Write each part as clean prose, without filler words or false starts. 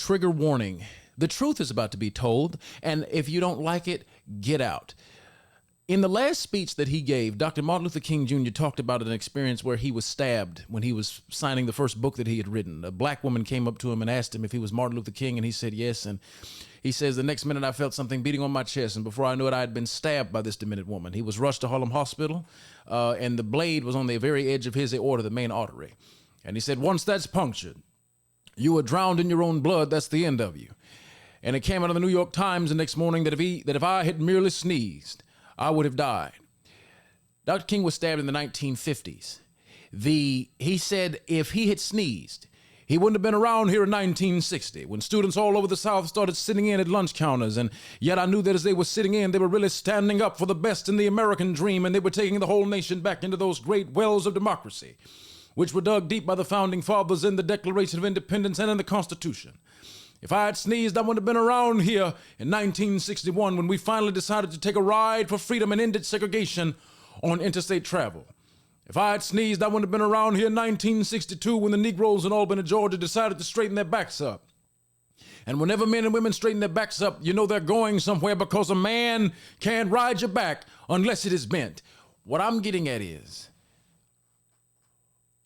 trigger warning. The truth is about to be told, and if you don't like it, get out. In the last speech that he gave, Dr. Martin Luther King Jr. talked about an experience where he was stabbed when he was signing the first book that he had written. A black woman came up to him and asked him if he was Martin Luther King, and he said yes. And he says, the next minute I felt something beating on my chest, and before I knew it, I had been stabbed by this demented woman. He was rushed to Harlem Hospital, and the blade was on the very edge of his aorta, the main artery. And he said, once that's punctured, you are drowned in your own blood. That's the end of you. And it came out of the New York Times the next morning that if I had merely sneezed, I would have died. Dr. King was stabbed in the 1950s. He said if he had sneezed, he wouldn't have been around here in 1960 when students all over the South started sitting in at lunch counters. And yet I knew that as they were sitting in, they were really standing up for the best in the American dream, and they were taking the whole nation back into those great wells of democracy, which were dug deep by the founding fathers in the Declaration of Independence and in the Constitution. If I had sneezed, I wouldn't have been around here in 1961 when we finally decided to take a ride for freedom and ended segregation on interstate travel. If I had sneezed, I wouldn't have been around here in 1962 when the Negroes in Albany, Georgia decided to straighten their backs up. And whenever men and women straighten their backs up, you know they're going somewhere, because a man can't ride your back unless it is bent. What I'm getting at is,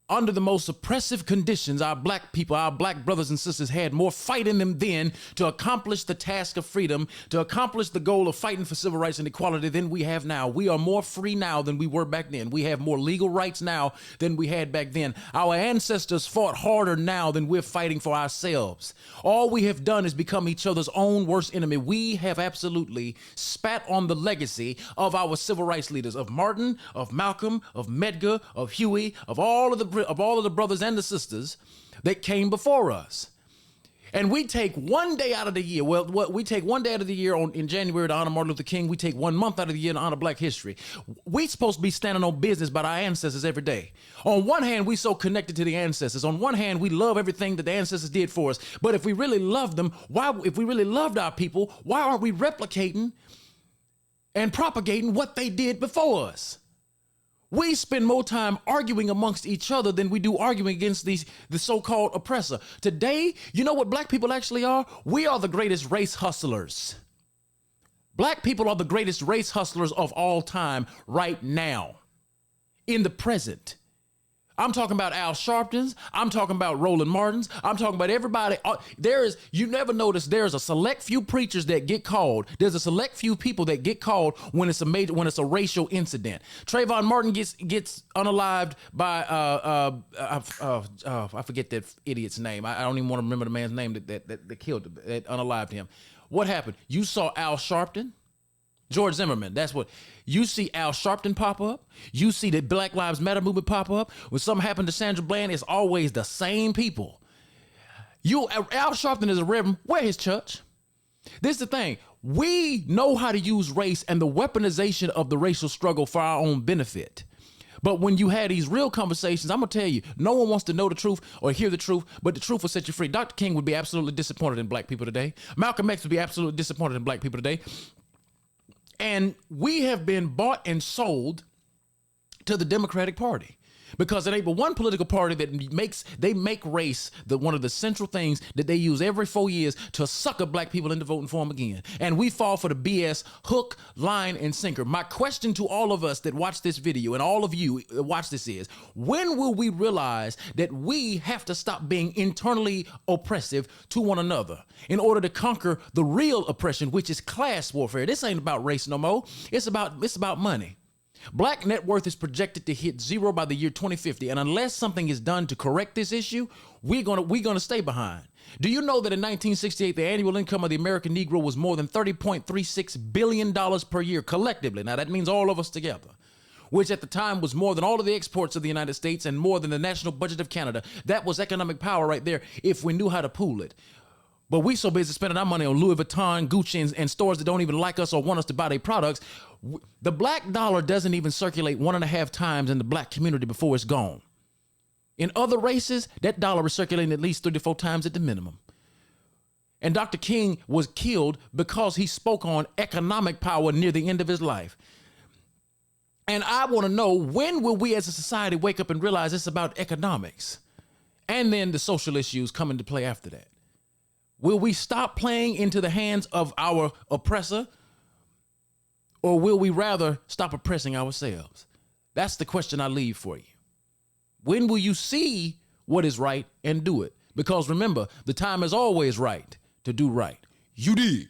under the most oppressive conditions, our black people, our black brothers and sisters had more fight in them then to accomplish the task of freedom, to accomplish the goal of fighting for civil rights and equality than we have now. We are more free now than we were back then. We have more legal rights now than we had back then. Our ancestors fought harder now than we're fighting for ourselves. All we have done is become each other's own worst enemy. We have absolutely spat on the legacy of our civil rights leaders, of Martin, of Malcolm, of Medgar, of Huey, of all of the brothers and the sisters that came before us. And we take one day out of the year. We take one day out of the year in January to honor Martin Luther King. We take 1 month out of the year to honor Black history. We're supposed to be standing on business by our ancestors every day. On one hand, we're so connected to the ancestors. On one hand, we love everything that the ancestors did for us. But if we really loved them, if we really loved our people, why aren't we replicating and propagating what they did before us? We spend more time arguing amongst each other than we do arguing against the so-called oppressor. Today, you know what black people actually are? We are the greatest race hustlers. Black people are the greatest race hustlers of all time right now, in the present. I'm talking about Al Sharptons. I'm talking about Roland Martins. I'm talking about everybody. You never notice there's a select few preachers that get called. There's a select few people that get called when it's a racial incident. Trayvon Martin gets unalived by I forget that idiot's name. I don't even want to remember the man's name that killed, that unalived him. What happened? You saw Al Sharpton, George Zimmerman. That's what you see. Al Sharpton pop up. You see the Black Lives Matter movement pop up. When something happened to Sandra Bland, it's always the same people. Al Sharpton is a reverend. Where his church? This is the thing. We know how to use race and the weaponization of the racial struggle for our own benefit. But when you had these real conversations, I'm going to tell you, no one wants to know the truth or hear the truth, but the truth will set you free. Dr. King would be absolutely disappointed in black people today. Malcolm X would be absolutely disappointed in black people today. And we have been bought and sold to the Democratic Party, because it ain't but one political party that make race one of the central things that they use every 4 years to sucker black people into voting for them again. And we fall for the BS hook, line, and sinker. My question to all of us that watch this video, and all of you that watch this, is, when will we realize that we have to stop being internally oppressive to one another in order to conquer the real oppression, which is class warfare? This ain't about race no more. It's about money. Black net worth is projected to hit zero by the year 2050, and unless something is done to correct this issue, we're gonna stay behind. Do you know that in 1968, the annual income of the American Negro was more than $30.36 billion per year collectively? Now that means all of us together, which at the time was more than all of the exports of the United States and more than the national budget of Canada. That was economic power right there if we knew how to pool it. But we so busy spending our money on Louis Vuitton, Gucci, and stores that don't even like us or want us to buy their products. The black dollar doesn't even circulate 1.5 times in the black community before it's gone. In other races, that dollar is circulating at least 3 to 4 times at the minimum. And Dr. King was killed because he spoke on economic power near the end of his life. And I want to know, when will we as a society wake up and realize it's about economics? And then the social issues come into play after that. Will we stop playing into the hands of our oppressor, or will we rather stop oppressing ourselves? That's the question I leave for you. When will you see what is right and do it? Because remember, the time is always right to do right. You did.